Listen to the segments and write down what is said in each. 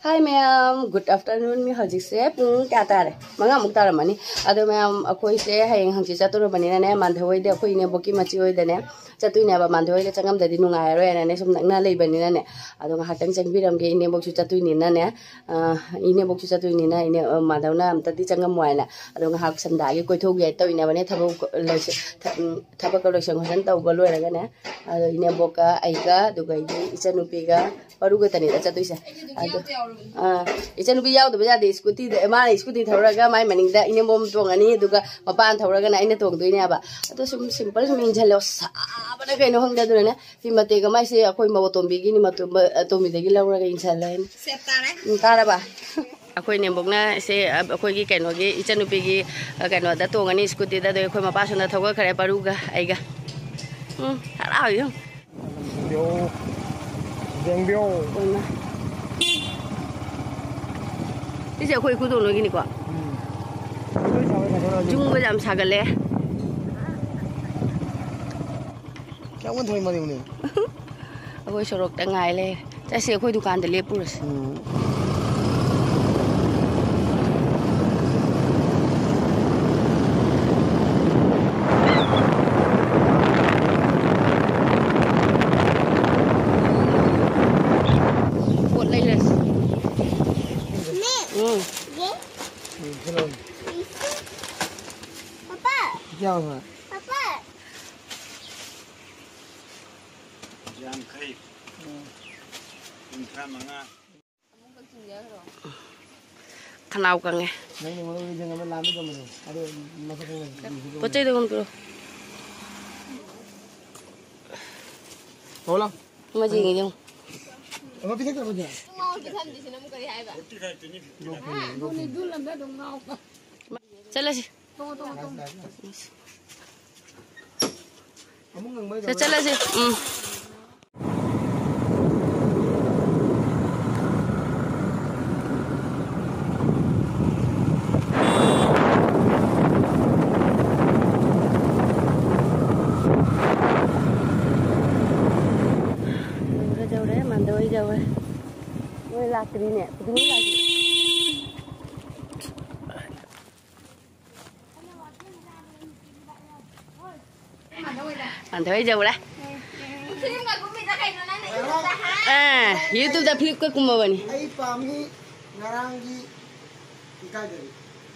Hi ma'am, good afternoon. Mi hajik se pung kya tare. Manga mukta ramani. Ado ma'am akoi se hayeng hangchi chatur bani na ne mandhoi de akoi ne boki machi oi de ne. Chatu ne ba mandhoi de changam dadi nungai ro ne ne sum na lei bani na ne. Ado hatang changbiram ge ine bokchu chatu ni na ne. Ine bokchu chatu ni na ine madhauna am tadi changam moi na. Ado hak samda ge koi thog ge to ine bani thaba ko loisang hosan tau ba loi ra ne. Ado ine boka aiga dugai ge ichanupi ga paruga tani da chatu isa. Ado इचन भी याद बजा दे scooty दे माने scooty थौरागा my मनिंग दा इने बम तोंगनी दुगा मपान थौरागा ना इने तोंग दुइने आबा तो सुम सिंपल सुम इंझलो साबना कइनो हंगदा दुने फि मते गा माय से अखोय मबो तोंबी गिनी मतो तोंबी देगी लावरागा इंझलन सेप तारे ताराबा अखोय ने बगना से अखोय गी कइनो गी इचन नुपी गी कइनो दा तोंगनी स्कूटी दा दे अखोय मपा सुना थौगा खरे पारुगा आइगा हराव यो Dengbiu. This is a quick good on Guinea. Jung with them sagale. Can't want to money. I wish I rocked an isle. Just say a quick can the lepers. What like this? Hello. Papa. Chào mà. Papa. Jam kai. Intra manga. Khanau ka nge. Này mà bây giờ mình làm cái gì mình? Ở đây mà sao không? Có chơi được không cô? Hổ lắm. Mà gì nghỉ không? Mà biết cái gì vậy? Chalo si. Sẽ Chalo si. Jauh deh, mandoi jauh. Oi latri ne, begini lagi. Mandoi jauh lah. YouTube dah flip ke kumau bani. Ai pami ngarangi ikai dari.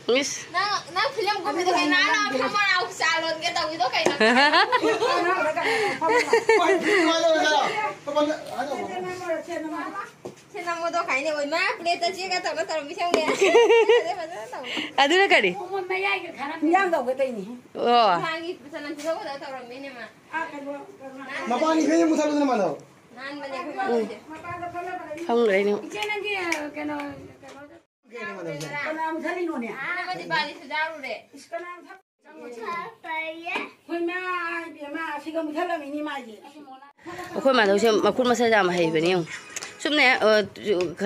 Miss. Nah film gue itu kayak nana, sama aku salon kita itu kayak Senang mau tuh kayaknya, woi mah, pelita sih kata lo taruh bisa nggak? Ada nak kali? Yang tahu kita ini. Oh. Lagi pesanan juga udah taruh ini mah. Mapa ni kayaknya musa lu mana? Nan banyak banget. Không lấy nữa. Jangan dia kena kena mutali nune. Mana di Bali sudah udah. Kena Koi ma dia ma siga mutala ini ma je. Aku mana tu sih, aku masa jam hai bani yang. Sebenarnya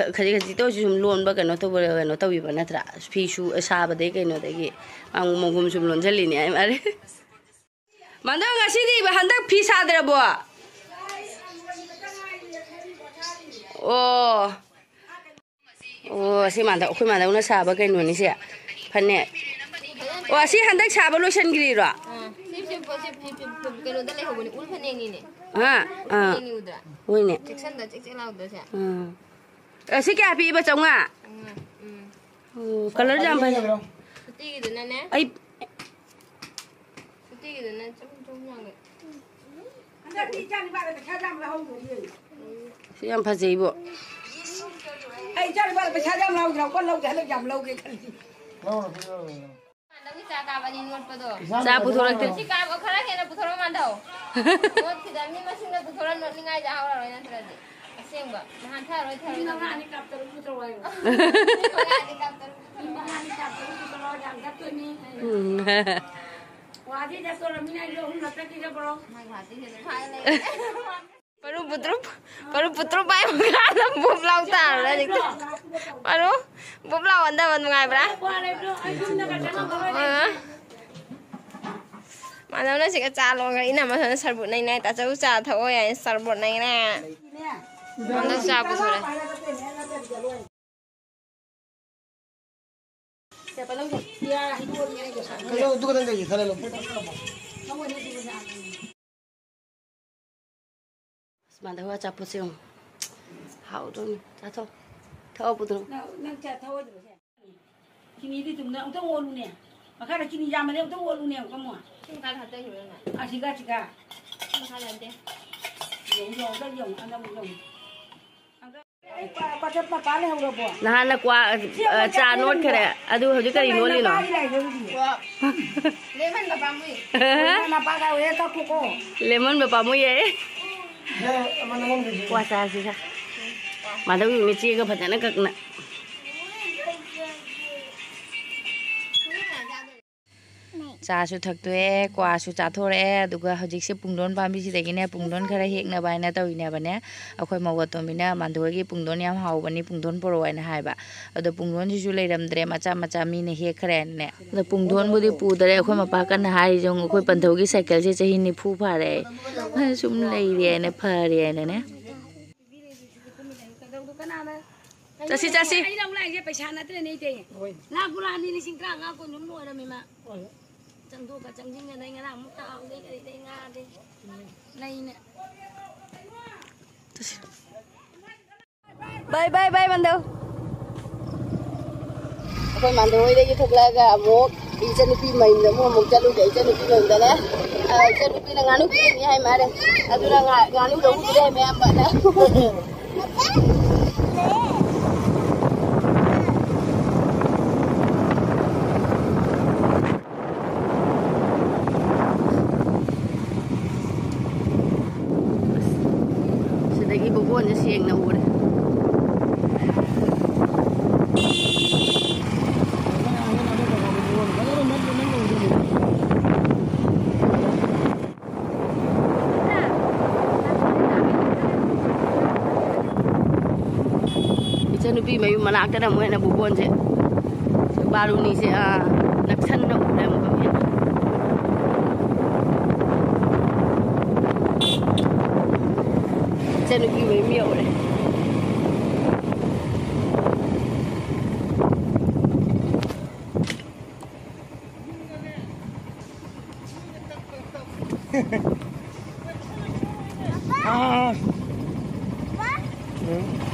kerja tu cuma loan bagai no tu bagai no tu ibu nak terus fisu sahabat dek no dek. Aku mau gum cuma loan jeli ni, mari. Mana ngasih di bahandak fisa ada buat. Oh. Oh, si mana aku mana una sahabat kan ni sih. Panen. Oh, si handak sahabat lo sendiri lah. Sip kalau dah leh hubungi ulpan yang ini. Ini udah. Oh ini. Ceksan dah cek laut dah sih. Si kaya api baca nggak? Kalau jam apa? Putih gitu nana. Ay, Putih gitu nana, cuma nggak. Anda tidak ni baru bercadang lah orang tu. si jam apa sih ibu? Cari baru bercadang lah orang kau lau dah jam lau ke kan. Anda bisa kapan ini buat pada? Saya putar lagi. Si kapan kalau kena putar mana tahu? Buat tidak ni masih nak putar nak lingai jauh lah orang terus. Asyik mbak, mahan thar orang thar. Ini kapter putar lagi. Ini kapter. Ini kapter putar lagi yang kapter ni. Wajib dah orang minat dia orang nak pergi ke bawah. Baru putra baik mengalam bublau tar lah jadi. Baru bublau anda mengai berah. Mana mana sih kecalo nggak ini nama serbut nai tak jauh jauh tahu ya serbut nai na. Anda siapa tu? Kalau tu kan lagi, kalau lo. Mà đâu chả bớt xíu, hảo rồi, chả thôi, thao bớt rồi. Nang cha thao rồi thế. Kini đi tụm nó ông thao luôn nè. Mà khác là kini giam mà ông thao luôn nè, không mua. Chúng ta thật tên rồi này. À chỉ cả. Chúng ta làm thế. Dùng, ăn đâu dùng. Qua chấp pa lấy không được bộ. Nah, nak qua cha nốt cái này, aduh, hồi cái gì nốt đi nó. Lemon là bao nhiêu? Mà pa cái ấy các cô. Lemon berapa mu ya? Mana mau biji? Puasa sih kak. Mana tuh ini sih kebanyakan nak kena. Cha su thak tuệ, qua su cha thôi đấy, tụi cái hồi sẽ bùng đốn bám bi gì đấy bùng đốn cái này hiện na bài na tao ini apa nè, aku mau buat tuh bina mandu lagi bùng đốn yang hau bani bùng đốn poro ini hai ba, ada bùng đốn juga lagi dalam dre macam ini he keren nè, ada bùng đốn budi pu dari aku mau pakai hari jong aku pantau lagi cycle sih cah ini pu pare, sum lagi dia nè pare nè. Casi. Ai đâu lại cái पैसा nó thế này thế. Là cô là đi sinh trang ngã cô nhúng nuôi rồi mày mà. Chẳng thu cả chẳng dính cái này ngã làm mất tao đi cái ngã đi. Này nè. Bye mandu. Aku mandu ini kita laga mau ikan upi main dah mau jalu deh ikan upi main dah lah. Ikan upi dengan upi ni hai mare. Aduh nganu dah upi deh me ambak dah. Bukan siang na udah. Ikan upi mayu manak tada mo na bubuan sih. Baru ni sih naksan na udah mo kami. Ikan upi mayu miao deh.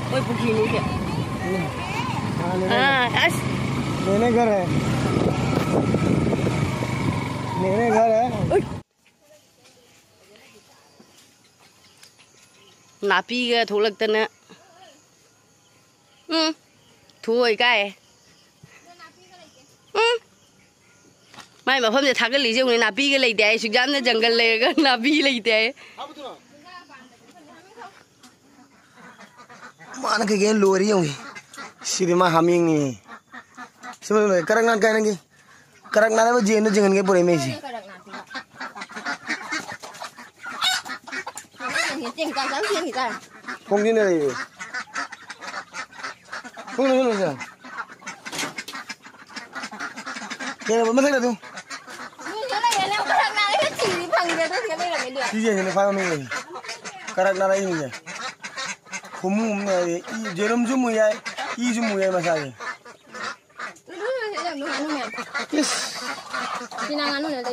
Oi begini dia. As. Nenek घर है. Nenek घर है. Napi cái thú lực tên á. Thui cái. Mai mà hôm giờ thằng cái lý dùng này napi cái lấy đấy, sụt giảm nó jungle lấy cái napi lấy đấy. Mana kayak luar yang ni. Sini mah haming ni. Sebenarnya kerang nak kaya lagi. Kerang nak apa jenis jangan kayak pura mesi. Kong ni ni. Kong ni ni sah. Kaya apa masalah tu? Sini ni faham ni. Kerang nak ini je. Humum ni, jerum jumu ya, jumu ya masalah. Yes. Pinangan nu nanti.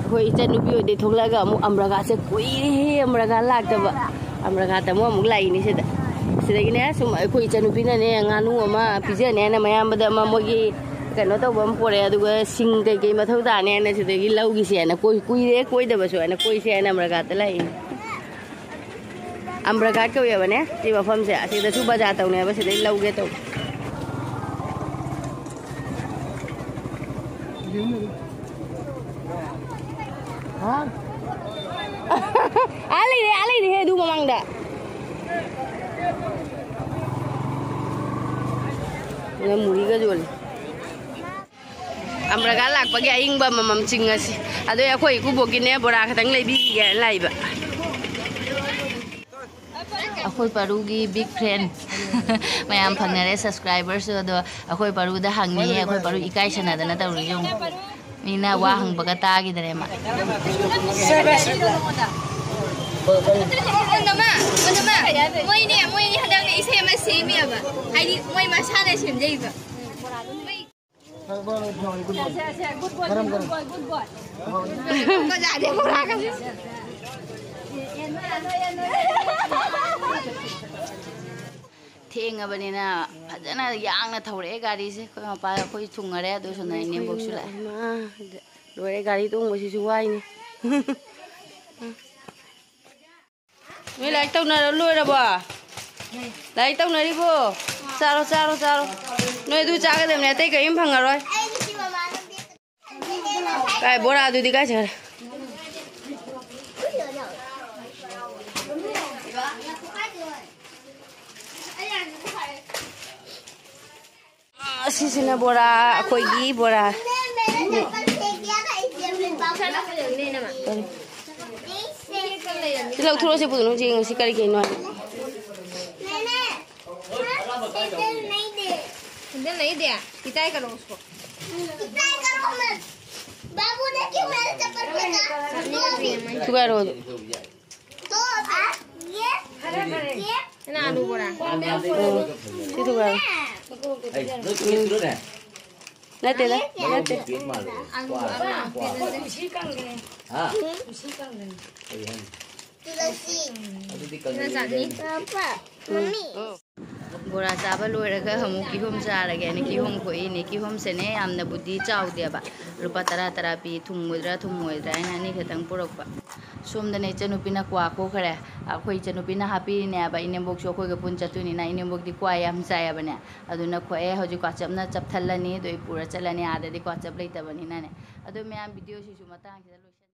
Koi ikan ubi di thong laga mu amraga se kui amraga lag taba amraga tamu mu lai ni seda seda gini ya semua koi ikan ubi na ne nganu ama pizza ne na mayam bada ama mogi kano tau bam pore aduga sing kai ma thau da ne na seda gi lau gi se na koi kui da baso na koi se na amraga ta lai amraga ko ya bane ti ba fam se ase da su ba ja tau ne ba se dai lau ge tau Ali deh du mamang dah. Ini muri ke jual. Amra galak pagi aing ba mamam cingasi. Aduh ya koi ku bokin ya borak tang lay bigi ya lay ba. Aku parugi big friend. Mayam panggare subscribers do. Aku paru dah hangi. Aku paru ikai sana dah nata urujung. Mina wahang bagata gitu deh mak. मोइने हदंग इसे मा सेमियाबा हाइदि मोइ मसाना सेमजैबा बजादे बोरा का थेंगबनिना फजना यांगना थौरे गाड़ी से कोई मपा कोई थुंगरे दो सुना इने बक्सु ला लोरे गाड़ी तोंबसिसु वाइने मी लाइक तौना लोरबो लाइक तौनरिबो चारो चारो चारो नोय दु चागदमने तै कयम फंगरोय काय बोरा दुदि काय छर सिसिना बोरा अखोइगी बोरा Lâu thua sẽ bùn gì người sẽ cari cái nói. नहीं दिया पिताई करो उसको पिताई करो मत बाबू देखिए मेरे चप्पल पे तू क्या रोज तो ये ना आलू बोरा तू क्या नहीं तेरा नहीं तेरा बोरा चाबा लोरगा हमु किहोम चारगे ने किहोम खोई ने किहोम से ने आमना बुद्धि चाउदेबा रुपा 10 पी थुंगुद्रा थुंगोइद्रा आनी खतंग पुरकपा सोमदने चनुपिना क्वा खोखरे अखोइ चनुपिना हापी ने बा इनेबोक सो खोइगा पुन चतुनी ना इनेबोक दि क्वा याम चायाबने अदुना खोए हजु क्वाचपना चपथलनी दोइ पुरा चलनी आददि क्वाचप लेतबनी ना ने अदु म्याम भिडियो सिसु मतंग